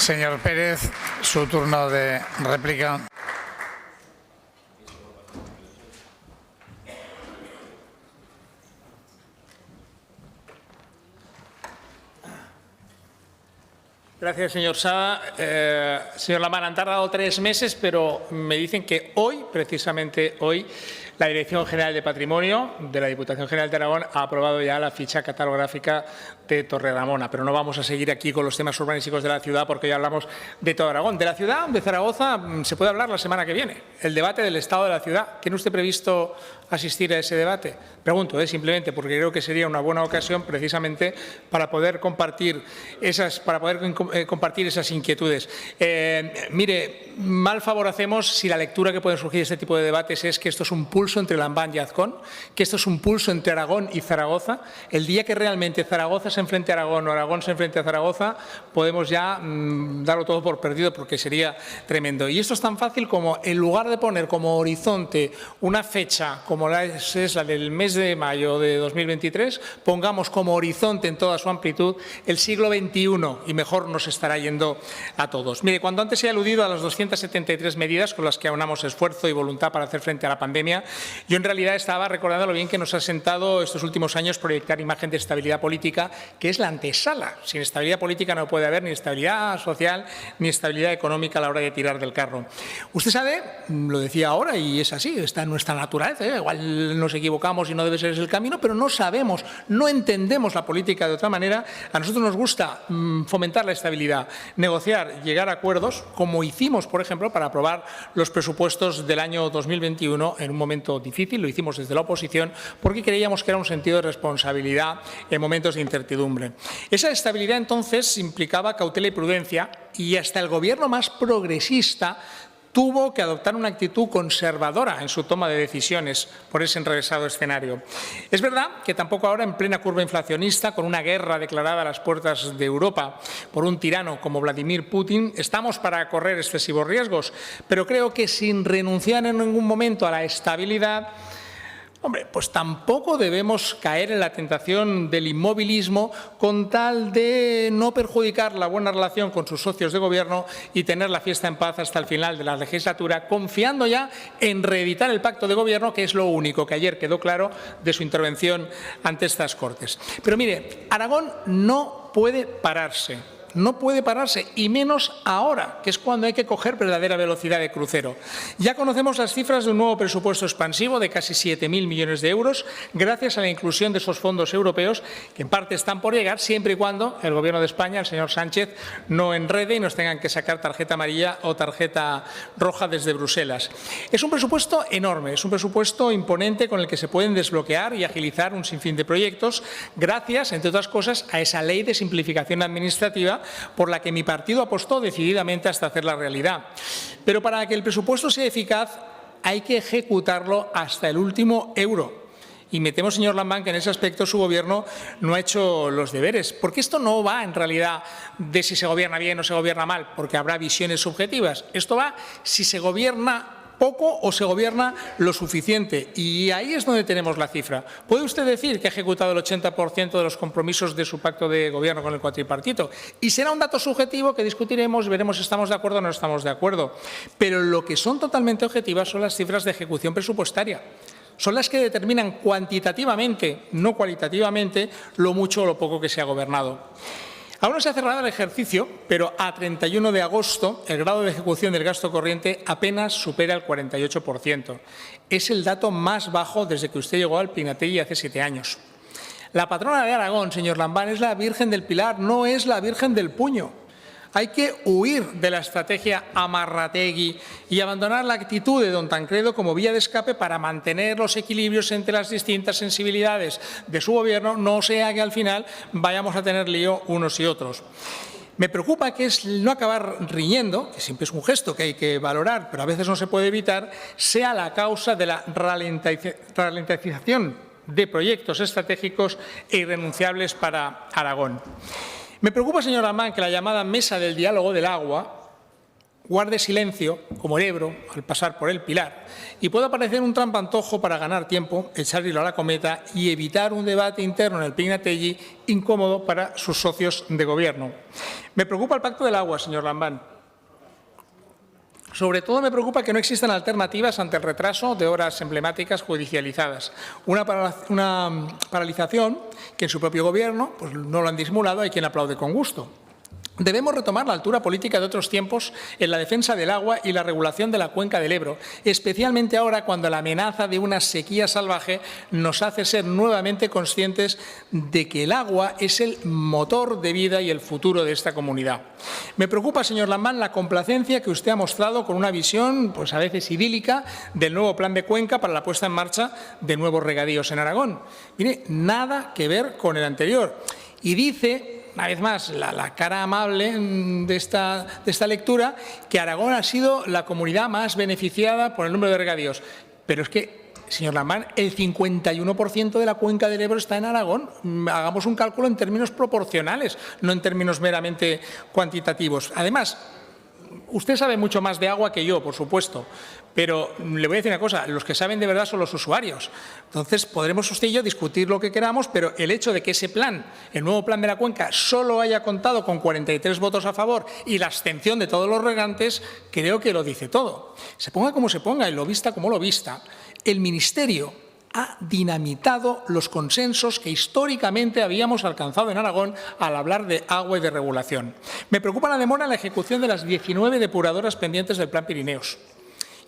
Señor Pérez, su turno de réplica. Gracias, señor Sada. Señor Lamán, han tardado 3 meses, pero me dicen que hoy, precisamente hoy, la Dirección General de Patrimonio de la Diputación General de Aragón ha aprobado ya la ficha catalográfica de Torredramona, pero no vamos a seguir aquí con los temas urbanísticos de la ciudad porque ya hablamos de todo Aragón. De la ciudad, de Zaragoza, se puede hablar la semana que viene, el debate del estado de la ciudad. ¿Tiene usted previsto asistir a ese debate? Pregunto, simplemente porque creo que sería una buena ocasión precisamente para poder compartir esas, inquietudes. Mire, mal favor hacemos si la lectura que pueden surgir de este tipo de debates es que esto es un pulso entre Lambán y Azcón, que esto es un pulso entre Aragón y Zaragoza. El día que realmente Zaragoza se enfrente a Aragón o Aragón se enfrente a Zaragoza, podemos ya darlo todo por perdido porque sería tremendo. Y esto es tan fácil como, en lugar de poner como horizonte una fecha como es la del mes de mayo de 2023, pongamos como horizonte en toda su amplitud el siglo XXI y mejor nos estará yendo a todos. Mire, cuando antes he aludido a las 273 medidas con las que aunamos esfuerzo y voluntad para hacer frente a la pandemia, yo en realidad estaba recordando lo bien que nos ha sentado estos últimos años proyectar imagen de estabilidad política, que es la antesala. Sin estabilidad política no puede haber ni estabilidad social ni estabilidad económica a la hora de tirar del carro. Usted sabe, lo decía ahora y es así, está en nuestra naturaleza, igual nos equivocamos y no debe ser ese el camino, pero no sabemos, no entendemos la política de otra manera. A nosotros nos gusta fomentar la estabilidad, negociar, llegar a acuerdos, como hicimos, por ejemplo, para aprobar los presupuestos del año 2021 en un momento difícil. Lo hicimos desde la oposición porque creíamos que era un sentido de responsabilidad en momentos de incertidumbre. Esa estabilidad entonces implicaba cautela y prudencia, y hasta el gobierno más progresista tuvo que adoptar una actitud conservadora en su toma de decisiones por ese enrevesado escenario. Es verdad que tampoco ahora, en plena curva inflacionista, con una guerra declarada a las puertas de Europa por un tirano como Vladimir Putin, estamos para correr excesivos riesgos, pero creo que sin renunciar en ningún momento a la estabilidad, hombre, pues tampoco debemos caer en la tentación del inmovilismo con tal de no perjudicar la buena relación con sus socios de gobierno y tener la fiesta en paz hasta el final de la legislatura, confiando ya en reeditar el pacto de gobierno, que es lo único que ayer quedó claro de su intervención ante estas Cortes. Pero mire, Aragón no puede pararse. No puede pararse, y menos ahora, que es cuando hay que coger verdadera velocidad de crucero. Ya conocemos las cifras de un nuevo presupuesto expansivo de casi 7.000 millones de euros, gracias a la inclusión de esos fondos europeos, que en parte están por llegar, siempre y cuando el Gobierno de España, el señor Sánchez, no enrede y nos tengan que sacar tarjeta amarilla o tarjeta roja desde Bruselas. Es un presupuesto enorme, es un presupuesto imponente con el que se pueden desbloquear y agilizar un sinfín de proyectos, gracias, entre otras cosas, a esa ley de simplificación administrativa por la que mi partido apostó decididamente hasta hacerla realidad. Pero para que el presupuesto sea eficaz hay que ejecutarlo hasta el último euro. Y me temo, señor Lambán, que en ese aspecto su Gobierno no ha hecho los deberes, porque esto no va en realidad de si se gobierna bien o se gobierna mal, porque habrá visiones subjetivas. Esto va si se gobierna poco o se gobierna lo suficiente, y ahí es donde tenemos la cifra. ¿Puede usted decir que ha ejecutado el 80% de los compromisos de su pacto de gobierno con el cuatripartito? Y será un dato subjetivo que discutiremos y veremos si estamos de acuerdo o no estamos de acuerdo. Pero lo que son totalmente objetivas son las cifras de ejecución presupuestaria. Son las que determinan cuantitativamente, no cualitativamente, lo mucho o lo poco que se ha gobernado. Aún no se ha cerrado el ejercicio, pero a 31 de agosto el grado de ejecución del gasto corriente apenas supera el 48%. Es el dato más bajo desde que usted llegó al Pinategui hace 7 años. La patrona de Aragón, señor Lambán, es la Virgen del Pilar, no es la Virgen del Puño. Hay que huir de la estrategia Amarrategui y abandonar la actitud de don Tancredo como vía de escape para mantener los equilibrios entre las distintas sensibilidades de su gobierno, no sea que al final vayamos a tener lío unos y otros. Me preocupa que es no acabar riñendo, que siempre es un gesto que hay que valorar, pero a veces no se puede evitar, sea la causa de la ralentización de proyectos estratégicos e irrenunciables para Aragón. Me preocupa, señor Lambán, que la llamada Mesa del Diálogo del Agua guarde silencio, como el Ebro, al pasar por el Pilar, y pueda parecer un trampantojo para ganar tiempo, echar hilo a la cometa y evitar un debate interno en el Pignatelli incómodo para sus socios de gobierno. Me preocupa el Pacto del Agua, señor Lambán. Sobre todo me preocupa que no existan alternativas ante el retraso de obras emblemáticas judicializadas. Una paralización que en su propio gobierno pues no lo han disimulado, hay quien aplaude con gusto. Debemos retomar la altura política de otros tiempos en la defensa del agua y la regulación de la cuenca del Ebro, especialmente ahora cuando la amenaza de una sequía salvaje nos hace ser nuevamente conscientes de que el agua es el motor de vida y el futuro de esta comunidad. Me preocupa, señor Lambán, la complacencia que usted ha mostrado con una visión, pues a veces idílica, del nuevo plan de cuenca para la puesta en marcha de nuevos regadíos en Aragón. Mire, nada que ver con el anterior. Y dice, una vez más, la cara amable de esta lectura, que Aragón ha sido la comunidad más beneficiada por el número de regadíos. Pero es que, señor Lambán, el 51% de la cuenca del Ebro está en Aragón. Hagamos un cálculo en términos proporcionales, no en términos meramente cuantitativos. Además, usted sabe mucho más de agua que yo, por supuesto, pero le voy a decir una cosa, los que saben de verdad son los usuarios. Entonces, podremos usted y yo discutir lo que queramos, pero el hecho de que ese plan, el nuevo plan de la cuenca, solo haya contado con 43 votos a favor y la abstención de todos los regantes, creo que lo dice todo. Se ponga como se ponga y lo vista como lo vista, el Ministerio ha dinamitado los consensos que históricamente habíamos alcanzado en Aragón al hablar de agua y de regulación. Me preocupa la demora en la ejecución de las 19 depuradoras pendientes del Plan Pirineos.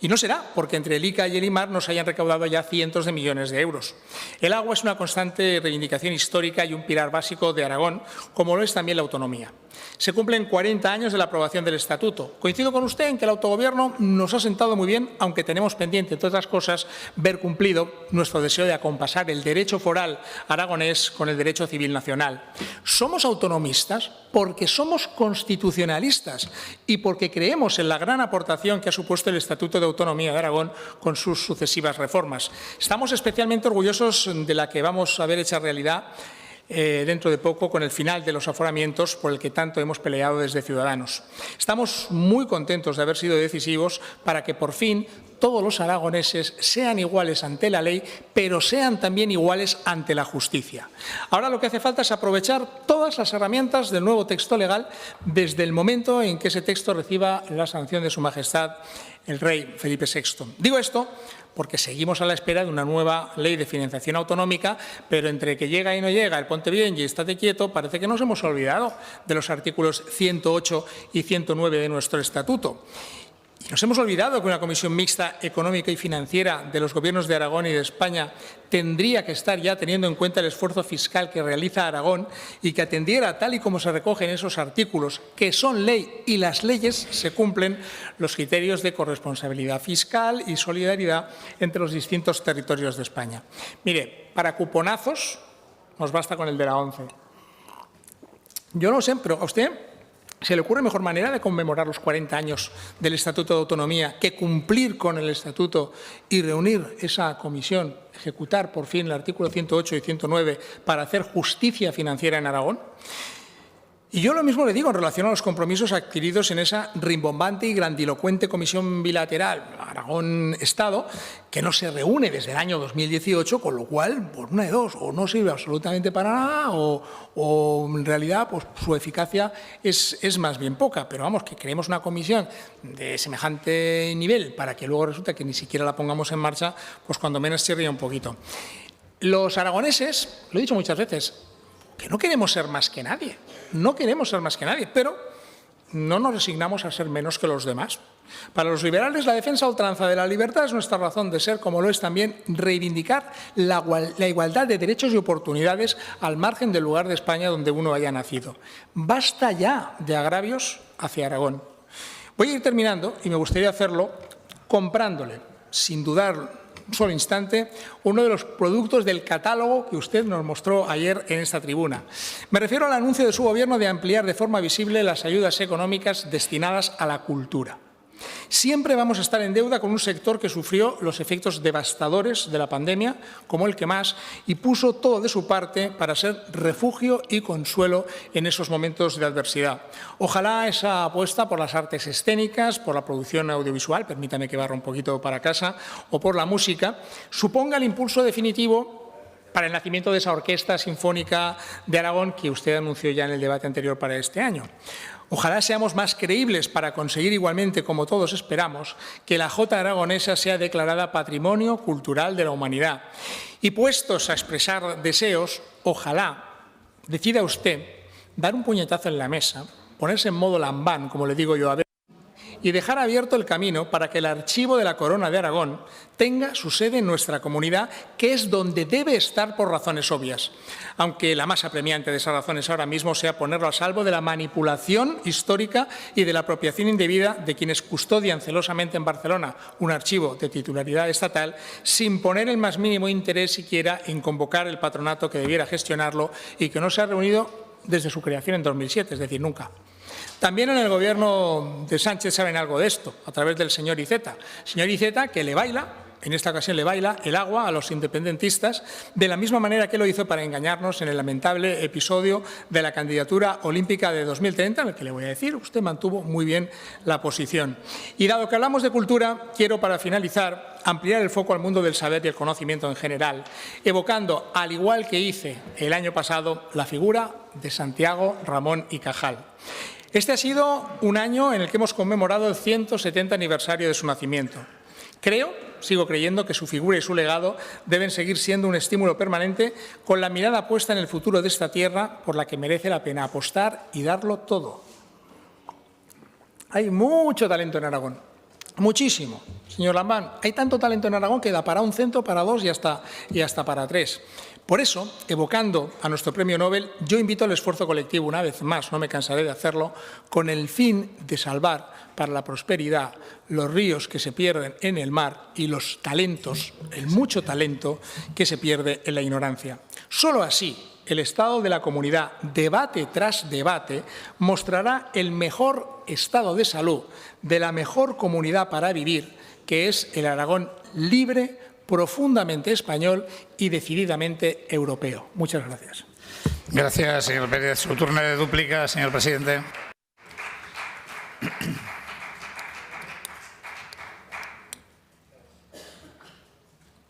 Y no será porque entre el ICA y el IMAR nos hayan recaudado ya cientos de millones de euros. El agua es una constante reivindicación histórica y un pilar básico de Aragón, como lo es también la autonomía. Se cumplen 40 años de la aprobación del Estatuto. Coincido con usted en que el autogobierno nos ha sentado muy bien, aunque tenemos pendiente, entre otras cosas, ver cumplido nuestro deseo de acompasar el derecho foral aragonés con el derecho civil nacional. Somos autonomistas porque somos constitucionalistas y porque creemos en la gran aportación que ha supuesto el Estatuto de Autonomía de Aragón con sus sucesivas reformas. Estamos especialmente orgullosos de la que vamos a ver hecha realidad dentro de poco con el final de los aforamientos por el que tanto hemos peleado desde Ciudadanos. Estamos muy contentos de haber sido decisivos para que por fin todos los aragoneses sean iguales ante la ley, pero sean también iguales ante la justicia. Ahora lo que hace falta es aprovechar todas las herramientas del nuevo texto legal desde el momento en que ese texto reciba la sanción de Su Majestad el Rey Felipe VI. Digo esto porque seguimos a la espera de una nueva ley de financiación autonómica, pero entre que llega y no llega, el ponte bien y estate quieto, parece que nos hemos olvidado de los artículos 108 y 109 de nuestro Estatuto. Y nos hemos olvidado que una comisión mixta económica y financiera de los gobiernos de Aragón y de España tendría que estar ya teniendo en cuenta el esfuerzo fiscal que realiza Aragón y que atendiera, tal y como se recoge en esos artículos, que son ley y las leyes se cumplen, los criterios de corresponsabilidad fiscal y solidaridad entre los distintos territorios de España. Mire, para cuponazos nos basta con el de la ONCE. Yo no sé, pero a usted ¿se le ocurre mejor manera de conmemorar los 40 años del Estatuto de Autonomía que cumplir con el Estatuto y reunir esa comisión, ejecutar por fin el artículo 108 y 109 para hacer justicia financiera en Aragón? Y yo lo mismo le digo en relación a los compromisos adquiridos en esa rimbombante y grandilocuente comisión bilateral Aragón-Estado, que no se reúne desde el año 2018, con lo cual, por una de dos, o no sirve absolutamente para nada o en realidad pues, su eficacia es más bien poca. Pero vamos, que creemos una comisión de semejante nivel para que luego resulte que ni siquiera la pongamos en marcha, pues cuando menos se ría un poquito. Los aragoneses, lo he dicho muchas veces, que no queremos ser más que nadie, no queremos ser más que nadie, pero no nos resignamos a ser menos que los demás. Para los liberales, la defensa a ultranza de la libertad es nuestra razón de ser, como lo es también reivindicar la igualdad de derechos y oportunidades al margen del lugar de España donde uno haya nacido. Basta ya de agravios hacia Aragón. Voy a ir terminando y me gustaría hacerlo comprándole, sin dudar un solo instante, uno de los productos del catálogo que usted nos mostró ayer en esta tribuna. Me refiero al anuncio de su Gobierno de ampliar de forma visible las ayudas económicas destinadas a la cultura. Siempre vamos a estar en deuda con un sector que sufrió los efectos devastadores de la pandemia, como el que más, y puso todo de su parte para ser refugio y consuelo en esos momentos de adversidad. Ojalá esa apuesta por las artes escénicas, por la producción audiovisual, permítame que barra un poquito para casa, o por la música, suponga el impulso definitivo para el nacimiento de esa Orquesta Sinfónica de Aragón que usted anunció ya en el debate anterior para este año. Ojalá seamos más creíbles para conseguir igualmente, como todos esperamos, que la Jota aragonesa sea declarada Patrimonio Cultural de la Humanidad. Y puestos a expresar deseos, ojalá decida usted dar un puñetazo en la mesa, ponerse en modo lambán, como le digo yo a veces, y dejar abierto el camino para que el archivo de la Corona de Aragón tenga su sede en nuestra comunidad, que es donde debe estar por razones obvias, aunque la más apremiante de esas razones ahora mismo sea ponerlo a salvo de la manipulación histórica y de la apropiación indebida de quienes custodian celosamente en Barcelona un archivo de titularidad estatal sin poner el más mínimo interés siquiera en convocar el patronato que debiera gestionarlo y que no se ha reunido desde su creación en 2007, es decir, nunca. También en el Gobierno de Sánchez saben algo de esto, a través del señor Iceta. Señor Iceta, que le baila, en esta ocasión le baila el agua a los independentistas, de la misma manera que lo hizo para engañarnos en el lamentable episodio de la candidatura olímpica de 2030, en el que le voy a decir, usted mantuvo muy bien la posición. Y dado que hablamos de cultura, quiero, para finalizar, ampliar el foco al mundo del saber y el conocimiento en general, evocando, al igual que hice el año pasado, la figura de Santiago Ramón y Cajal. Este ha sido un año en el que hemos conmemorado el 170 aniversario de su nacimiento. Sigo creyendo que su figura y su legado deben seguir siendo un estímulo permanente con la mirada puesta en el futuro de esta tierra por la que merece la pena apostar y darlo todo. Hay mucho talento en Aragón, muchísimo. Señor Lambán, hay tanto talento en Aragón que da para un centro, para dos y hasta para tres. Por eso, evocando a nuestro premio Nobel, yo invito al esfuerzo colectivo, una vez más, no me cansaré de hacerlo, con el fin de salvar para la prosperidad los ríos que se pierden en el mar y los talentos, el mucho talento que se pierde en la ignorancia. Solo así, el estado de la comunidad, debate tras debate, mostrará el mejor estado de salud de la mejor comunidad para vivir, que es el Aragón libre, profundamente español y decididamente europeo. Muchas gracias. Gracias, señor Pérez. Su turno de dúplica, señor presidente.